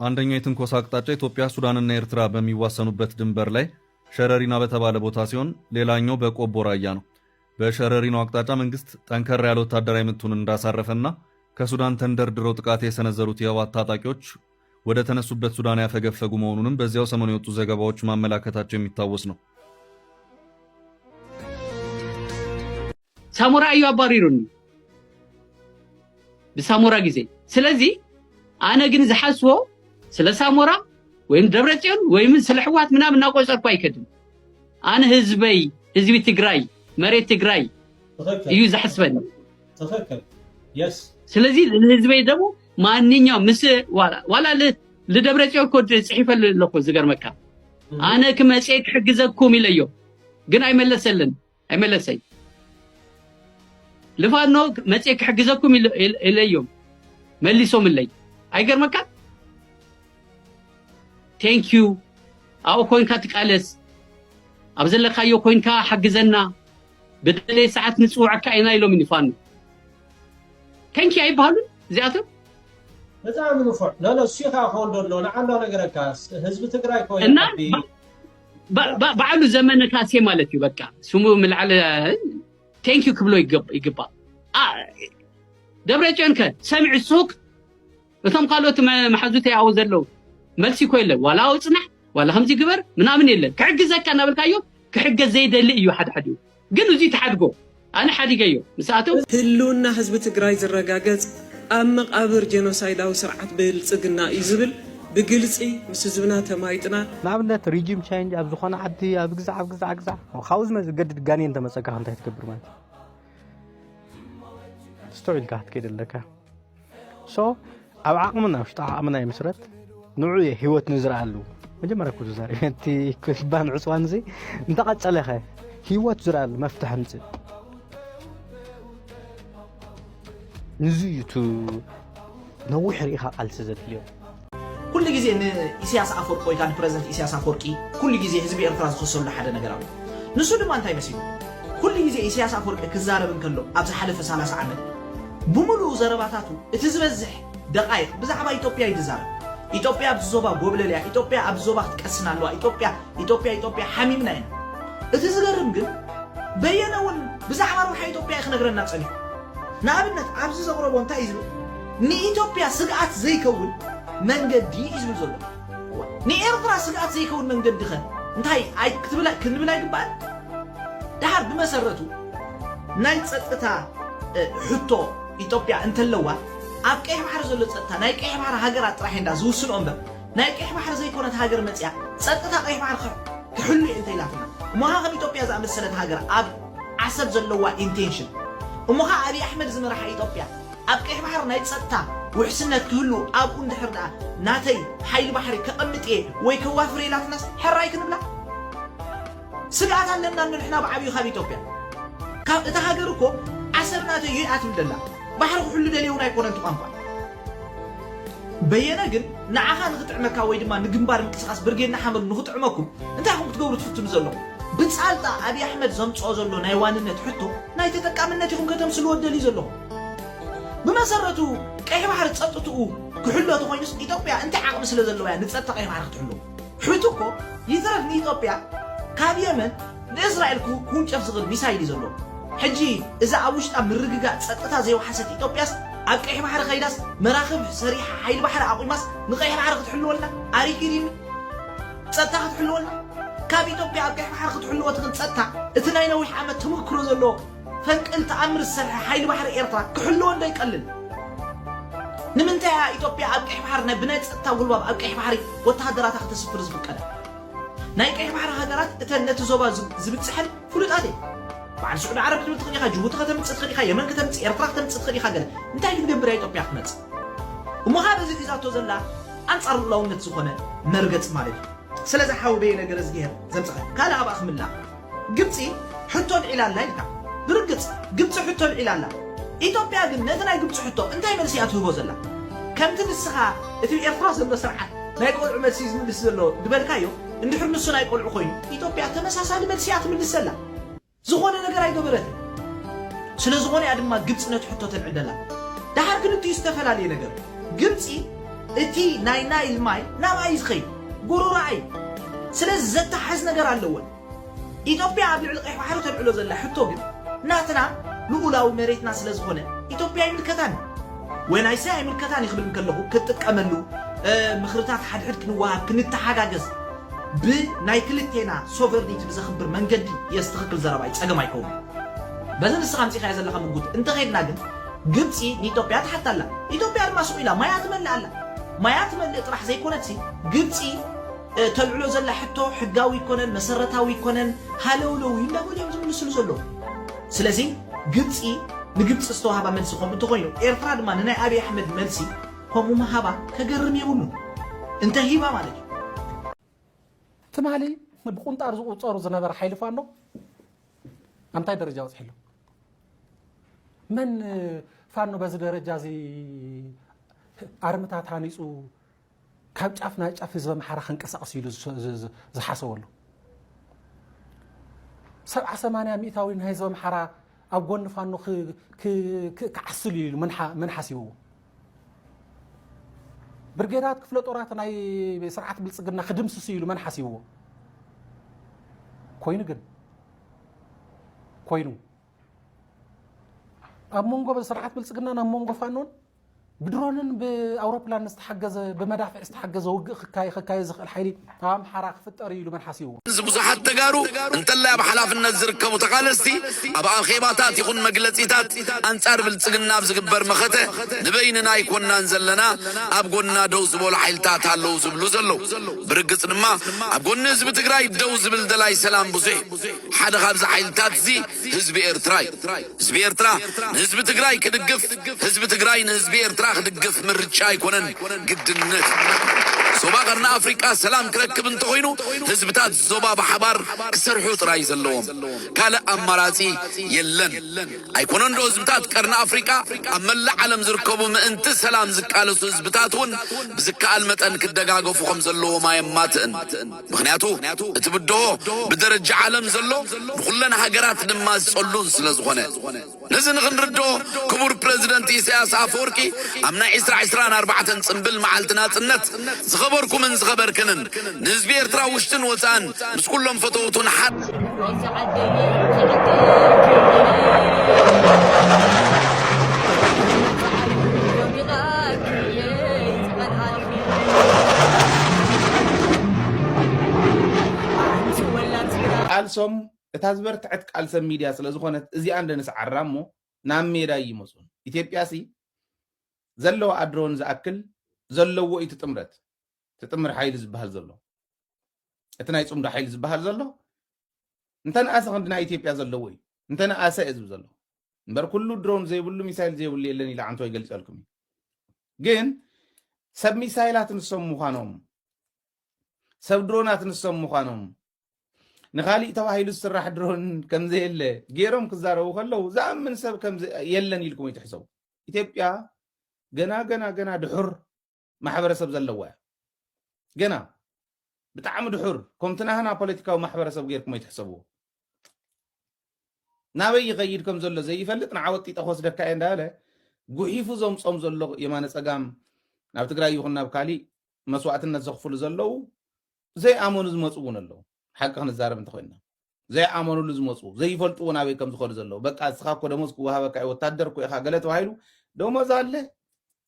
አንደኛው የትንኮሳ አቅጣጫ ኢትዮጵያ፣ ሱዳንና ኤርትራ በሚዋሰኑበት ድንበር ላይ ሸረሪና በተባለ ቦታ ሲሆን ሌላኛው በቆቦ ራያ ነው። በሸረሪናው አቅጣጫ መንግስት ጠንከር ያለ ወታደራዊ ምቱን እንዳሳረፈና ከሱዳን ተንደርድረው ጥቃት የሰነዘሩት የህወሓት ታጣቂዎች ወደ ተነሱበት ሱዳን ያፈገፈጉ መሆኑንም በዚያው ሰሞን የወጡ ዘገባዎች ማመላከታቸው የሚታወስ ነው። ሳሞራ እዩ አባሪሩኒ በሳሞራ ጊዜ ስለዚህ አነ ግን ዝሐስቦ ስለ ሳሞራ ወይም ደብረጽዮን ወይም ስለ ህወሓት ምናምን እናቆጸርኩ አይከድም። አነ ህዝቢ ትግራይ መሬት ትግራይ እዩ ዝሐስበኒ ተፈከል yes ስለዚህ ለህዝበይ ደግሞ ማንኛው ዋላ ለደብረጽዮን ኮድ ጽሒፈል ለኮ ዝገርመካ አነ ከመጽእ ክሕግዘኩም ይለዮ ግን አይመለሰይ ልፋኖ መጽእ ክሕግዘኩም ይለዮ መልሶም ይለይ አይገርመካ ቴንክ ዩ አው ኮይንካ ትቃለስ አብዘለካዮ ኮይንካ ሓግዘና በደለይ ሰዓት ንጽውዓካ ኢና ኢሎም ይፋኑ ቴንክ ዩ አይባሉ ዚያቶም በጣም ንፎር ለለ ሲኻ ሆንዶሎ ለዓንዳ ነገረካስ ህዝብ ትግራይ ኮይ እና ባዕሉ ዘመነ ካሴ ማለት እዩ በቃ ስሙ ምልዓለ ቴንክ ዩ ክብሎ ይግባ ደብረጽዮን ሰምዕ ሱቅ እቶም ካልኦት ማሕዙት ያው ዘለው መልሲ ኮይለ ዋላ ውጽናሕ ዋላ ከምዚ ግበር ምናምን የለን ክሕግዘካ እናበልካዮ ክሕገዝ ዘይደሊ እዩ ሓደ ግን እዚ ተሓድጎ ኣነ ሓዲገዮ ንሳቶም ህልውና ህዝቢ ትግራይ ዝረጋገጽ ኣብ መቃብር ጄኖሳይዳዊ ስርዓት ብልጽግና እዩ ዝብል ብግልጺ ምስ ህዝብና ተማይጥና ንኣብነት ሪጂም ቻንጅ ኣብ ዝኾነ ዓዲ ኣብ ግዛዕ ካብኡ ዝገድድ ጋኔን እንተመፀካ እንታይ ትገብር ማለት ስቶሪ ኢልካ ክትከይደለካ ሶ ኣብ ዓቕምና ውሽጢ ዓቕምና ይመስረት ንዑ ህይወት ንዝረኣሉ መጀመርያ ኩሉ ዛሬ እቲ ክባን ዕፅዋን እዚ እንተቐጸለኸ ህይወት ዝረኣሉ መፍትሕ ምጽእ ንዝዩቱ ነዊሕ ሪኢኻ ቃልሲ ዘድልዮ ኩሉ ግዜ ንኢሳያስ ኣፈወርቂ ወይ ከዓ ንፕረዚደንት ኢሳያስ ኣፈወርቂ ኩሉ ግዜ ህዝቢ ኤርትራ ዝወሰሉ ሓደ ነገር ኣሎ ንሱ ድማ እንታይ መሲሉ ኩሉ ግዜ ኢሳያስ ኣፈወርቂ ክዛረብ እንከሎ ኣብዚ ሓለፈ 30 ዓመት ብምሉእ ዘረባታቱ እቲ ዝበዝሕ ደቃይቅ ብዛዕባ ኢትዮጵያ ይዛረብ ኢትዮጵያ ኣብ ዞባ ጎብለልያ ኢትዮጵያ ኣብ ዞባ ክትቀስና ኣለዋ ኢትዮጵያ ሓሚምና ኢና እቲ ዝገርም ግን በየነውን ብዛዕባ ሩሓ ኢትዮጵያ ክነግረና ፀኒሑ ንኣብነት ኣብዚ ዘቕረቦ እንታይ እዩ ዝብል ንኢትዮጵያ ስግኣት ዘይከውን መንገዲ እዩ ዝብል ዘሎ ንኤርትራ ስግኣት ዘይከውን መንገዲ ኸ እንታይ ክንብል ኣይግባእን ድሓር ብመሰረቱ ናይ ፀጥታ ሕቶ ኢትዮጵያ እንተለዋ ኣብ ቀይሕ ባሕሪ ዘሎ ፀጥታ ናይ ቀይሕ ባሕሪ ሃገራት ጥራሕ እንዳ ዝውስኖ እምበር ናይ ቀይሕ ባሕሪ ዘይኮነት ሃገር መፅያ ፀጥታ ቀይሕ ባሕሪ ክሕሉ እንተ ኢላትና እሞኻ ከም ኢትዮጵያ ዝኣመሰለት ሃገር ኣብ ዓሰብ ዘለዋ ኢንቴንሽን እሞኻ ኣብይ ኣሕመድ ዝመራሓ ኢትዮጵያ ኣብ ቀይሕ ባሕሪ ናይ ፀጥታ ውሕስነት ክህሉ ኣብኡ እንድሕር ደኣ ናተይ ሓይሊ ባሕሪ ከቐምጥ እየ ወይ ከዋፍር ኢላትናስ ሕራይ ክንብላ ስግኣት ኣለና ንሕና ብዓብዩ ካብ ኢትዮጵያ ካብ እታ ሃገር እኮ ዓሰብ ናተይ እዩ ኣትብል ደላ ባሕሪ ክሕሉ ደልየውን ኣይኮነን ቋንቋ በየነ ግን ንዓኻ ንኽጥዕመካ ወይ ድማ ንግንባር ምንቅስቓስ ብርጌድና ሓመድ ንኽጥዕመኩም እንታይ ኹም ትገብሩ ትፍትኑ ዘለኹም ብፃልጣ ኣብይ ኣሕመድ ዘምፅኦ ዘሎ ናይ ዋንነት ሕቶ ናይ ተጠቃምነት ኢኹም ከተምስልዎ ደልዩ ዘለኹም ብመሰረቱ ቀይሕ ባሕሪ ፀጥትኡ ክሕሎ ተኮይኑስ ኢትዮጵያ እንታይ ዓቕሚ ስለ ዘለዋ እያ ንፀጥታ ቀይሕ ባሕሪ ክትሕሎ ሕቱ እኮ ይትረፍ ንኢትዮጵያ ካብ የመን ንእስራኤል ክውንጨፍ ዝኽእል ሚሳይል እዩ ዘሎ ሕጂ እዛ ኣብ ውሽጣ ምርግጋእ ፀጥታ ዘይወሓሰት ኢትዮጵያስ ኣብ ቀይሕ ባሕሪ ኸይዳስ መራኽብ ሰሪሓ ሓይሊ ባሕሪ ኣቑማስ ንቀይሕ ባሕሪ ክትሕልወልና ኣሪኪድኒ ፀጥታ ክትሕልወልና ካብ ኢትዮጵያ ኣብ ቀይሕ ባሕሪ ክትሕልዎ ትኽእል ፀጥታ እቲ ናይ ነዊሕ ዓመት ተመክሮ ዘለዎ ፈንቅል ተኣምር ዝሰርሐ ሓይሊ ባሕሪ ኤርትራ ክሕልዎ እንዶ ይቀልል ንምንታይ ኢትዮጵያ ኣብ ቀይሕ ባሕሪ ብናይ ፀጥታ ጉልባብ ኣብ ቀይሕ ባሕሪ ወተሃደራታ ክተስፍር ዝፍቀደ ናይ ቀይሕ ባሕሪ ሃገራት እተን ነቲ ዞባ ዝብፅሐን ፍሉጣት እየ በዓል ስዑድ ዓረብ ክትብል ትኽእል ኢኻ ጅቡቲ ከተምፅእ ትኽእል ኢኻ የመን ከተምፅእ ኤርትራ ከተምፅእ ትኽእል ኢኻ ገለ እንታይ ክትገብር እያ ኢትዮጵያ ክትመፅእ እሞኻ በዚ ሒዛቶ ዘላ ኣንፃር ልኡላውነት ዝኾነ መርገፅ ማለት እዩ ስለዚ ሓዊ በየ ነገር ዝገር ዘምፅኸ ካልእ ኣብኣ ክምላ ግብፂ ሕቶ ልዒላ ኣላ ኢልካ ብርግፅ ግብፂ ሕቶ ልዒላ ኣላ ኢትዮጵያ ግን ነቲ ናይ ግብፂ ሕቶ እንታይ መልሲ እያ ትህቦ ዘላ ከምቲ ንስኻ እቲ ኤርትራ ዘሎ ስርዓት ናይ ቆልዑ መልሲ ዝምልስ ዘሎ ድበልካዮ እንድሕር ንሱ ናይ ቆልዑ ኮይኑ ኢትዮጵያ ተመሳሳሊ መልሲ እያ ትምልስ ዘላ ዝኾነ ነገር ኣይገበረት ስለ ዝኾነ እያ ድማ ግብፂ ነቲ ሕቶ ተልዕል ደላ ድሓር ግን እትዩ ዝተፈላለየ ነገር ግብፂ እቲ ናይ ናይል ማይ ናብኣ እዩ ዝኸይድ ጉሩራ ኣይ ስለዚ ዘተሓዝ ነገር ኣለወን ኢትዮጵያ ኣብ ልዕሊ ቀይሕ ባሕሪ ተልዕሎ ዘላ ሕቶ ግን ናትና ልኡላዊ መሬትና ስለ ዝኾነ ኢትዮጵያ ይምልከታኒ ወናይሰ ኣይምልከታኒ ክብል ከለኹ ክትጥቀመሉ ምክርታት ሓድሕድ ክንወሃብ ክንተሓጋገዝ ብናይ ክልቴና ሶቨርኒቲ ብዘኽብር መንገዲ የስትኽክል ዘረባይ ፀገም ኣይከውን በዚ ንስኻ ምፂኻ እያ ዘለኻ ምጉት እንተኸይድና ግን ግብፂ ንኢትዮጵያ ትሓታ ኣላ ኢትዮጵያ ድማ ስቑ ኢላ ማያ ትመልእ ኣላ ማያ ትመልእ ጥራሕ ዘይኮነትሲ ግብፂ ተልዕሎ ዘላ ሕቶ ሕጋዊ ይኮነን መሰረታዊ ይኮነን ሃለውለው ይላበሉ እዮም ዝምልስሉ ዘለዉ ስለዚ ግብፂ ንግብፂ ዝተዋሃባ መልሲ ከምኡ እንተኮይኑ ኤርትራ ድማ ንናይ ኣብይ ኣሕመድ መልሲ ከምኡ መሃባ ከገርም የብሉ እንተሂባ ማለት እዩ ትማሊ ብቁንጣር ዝቁፀሩ ዝነበረ ሓይሊ ፋኖ ኣንታይ ደረጃ ወፅሒሉ መን ፋኖ በዚ ደረጃ እዚ ኣርምታት ሃኒፁ ካብ ጫፍ ናብ ጫፍ ህዝቢ ኣምሓራ ክንቀሳቀስ ኢሉ ዝሓሰበሉ 70-80 ሚእታዊ ናይ ህዝቢ ኣምሓራ ኣብ ጎኒ ፋኖ ክዓስሉ ኢሉ መን ሓሲብዎ ብርጌዳት ክፍለ ጦራት ናይ ስርዓት ብልፅግና ክድምስሱ ኢሉ መን ሓሲብዎ ኮይኑ ኣብ መንጎ ስርዓት ብልፅግናን ኣብ መንጎ ፋኖን بدرونن بأوروبلان استحجز بمدافع استحجز وجه خكاي زخل حيلي هم حراك في الطريق لمن حسيوه زبزحات تجارو انت اللي بحلاف النزر كمتقالستي أبغى خيباتات يكون مجلسيتات أنصار بالسجن نفس كبر مخته نبيننا يكون ننزلنا أبغونا دوز بول حيلتات هاللوز بلوزلو برقصنا ما أبغون نزب تجراي دوز بالدلاي سلام بوزي حدا خابز حيلتات زي حزب إرتراي حزب إرترا حزب تجراي كدقف حزب تجراي حزب إرترا دقف من رجاي كونن قد النت صوبا قرنا أفريقيا سلام كركب انتوينو حزبتات زوبا بحبار كسرحو ترايز اللوم كالا أماراتي يلن أي كونن دو حزبتات قرنا أفريقيا أما العالم زركبو ما انت سلام زكالو حزبتاتون بزكال متن كدقاقو فوقم زلو ما يماتن بخنياتو اتبدو بدرج عالم زلو بخلنا هاقرات نماز صلون سلزغونه نزن غنردو كبور بريزيدنت إسياس أفوركي أمنا عسران 4 صنبل معالتنا النت زخبركم من زخبركنن نزبي إرترا وشتن وزان بس كلهم فتوتون حد قالسوم እታዝበር ትዕት ቃል ሰብ ሚድያ ስለ ዝኾነት እዚኣ እንደንስዓራ እሞ ናብ ሜዳ ይመፁን ኢትዮጵያ ሲ ዘለዎ ኣድሮን ዝኣክል ዘለዎ እዩ ትጥምር ሓይሊ ዝበሃል ዘሎ እቲ ናይ ጽምዶ ሓይሊ ዝበሃል ዘሎ እንተነኣሰ ክንድና ኢትዮጵያ ዘለዎ እዩ እንተነኣሰ እዝብ ዘሎ እምበር ኩሉ ድሮን ዘይብሉ ሚሳይል ዘይብሉ የለን ኢላ ዓንቶ ይገልጸልኩም ግን ሰብ ሚሳይላት ንሰም ምዃኖም ሰብ ድሮናት ንሰም ምዃኖም ንኻሊእ ተባሂሉ ዝስራሕ ድሮን ከምዘየለ ገይሮም ክዛረቡ ከለው ዝኣምን ሰብ የለን ኢልኩም ይትሕሰቡ ኢትዮጵያ ገና ድሑር ማሕበረሰብ ዘለዋ ገና ብጣዕሚ ድሑር ከምትናህና ፖለቲካዊ ማሕበረሰብ ጌርኩም ይትሕሰብዎ ናበይ ይኸይድ ከም ዘሎ ዘይፈልጥ ንዓወጢ ጠኾስደካ እየ እንዳበለ ጉሒፉ ዘምፆም ዘሎ የማነ ፀጋም ናብ ትግራይ ይኹን ናብ ካሊእ መስዋዕትነት ዘኽፍሉ ዘለው ዘይኣመኑ ዝመፁ እውን ኣለው ሓቂ ክንዛረብ እንተኮይንና ዘይኣመኑሉ ዝመፁ ዘይፈልጥዎ ናበይ ከም ዝኸዱ ዘለው በቃ እስኻ እኮ ደሞዝ ክወሃበካ ወታደር እኮ ኢኻ ገለ ተባሂሉ ደሞዝ ኣለ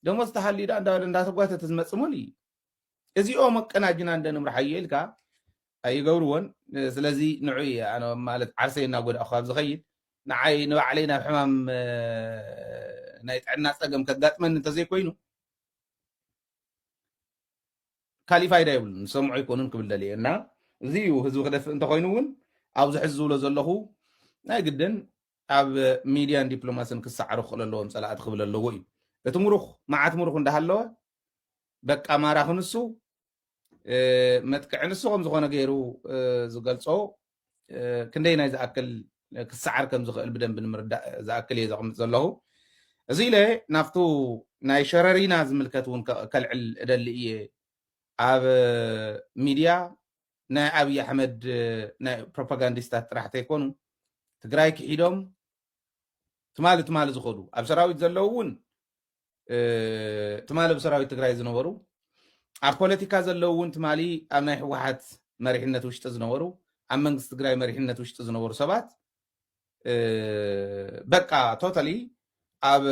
ደሞዝ ተሃሊዳ እንዳበለ እንዳተጓተተ ዝመፅእ ሞን እዩ እዚኦም መቀናጅና እንደንምራሕ እየ ኢልካ ኣይገብርዎን ስለዚ ንዑ ኣነ ማለት ዓርሰይ እናጎዳእኹ ካብ ዝኸይድ ንዓይ ንባዕለይ ናብ ሕማም ናይ ጥዕና ፀገም ከጋጥመኒ እንተዘይኮይኑ ካሊእ ፋይዳ የብሉን ንሰምዑ ይኮኑን ክብል ደልየ እና እዚ እዩ ህዝቢ ክደፍእ እንተኮይኑ እውን ኣብዚ ሕዚ ዝብሎ ዘለኹ ናይ ግድን ኣብ ሚድያን ዲፕሎማስን ክሰዓሩ ክኽእል ኣለዎም ፀላእቲ ክብል ኣለዎ እዩ እቲ ሙሩኽ መዓት ሙሩኽ እንዳሃለወ በቃ ማራኽ ንሱ መጥቅዕ ንሱ ከም ዝኾነ ገይሩ ዝገልፆ ክንደይ ናይ ዝኣክል ክሰዓር ከም ዝኽእል ብደንቢ ንምርዳእ ዝኣክል እየ ዘቕምጥ ዘለኹ እዚ ኢለ ናብቱ ናይ ሸረሪና ዝምልከት እውን ከልዕል እደሊ እየ ኣብ ሚድያ ናይ ኣብይ ኣሕመድ ናይ ፕሮፓጋንዲስታት ጥራሕቲ ኣይኮኑ ትግራይ ክሒዶም ትማሊ ዝኸዱ ኣብ ሰራዊት ዘለው እውን ትማሊ ብሰራዊት ትግራይ ዝነበሩ ኣብ ፖለቲካ ዘለው እውን ትማሊ ኣብ ናይ ሕወሓት መሪሕነት ውሽጢ ዝነበሩ ኣብ መንግስቲ ትግራይ መሪሕነት ውሽጢ ዝነበሩ ሰባት በቃ ቶታሊ ኣብ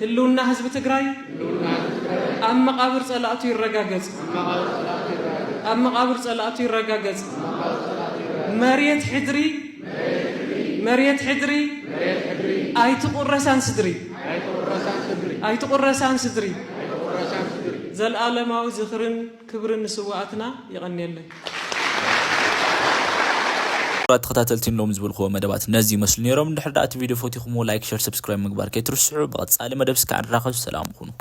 ህልውና ህዝቢ ትግራይ ኣብ መቃብር ጸላእቱ ይረጋገጽ ኣብ መቃብር ጸላእቱ ይረጋገጽ መሬት ሕድሪ ኣይትቁረሳን ስድሪ ዘለዓለማዊ ዝኽርን ክብርን ንስዋኣትና ይቐንየለን ተኸታተልቲ ሎም ዝብልክዎ መደባት ነዚ ይመስሉ ነይሮም እንድሕር ዳእቲ ቪድዮ ፈቲኹሞ ላይክ ሼር ሰብስክራይብ ምግባር ከይትርስዑ ብቐጻሊ መደብ ስካዕ ንራኸብ ሰላም ኩኑ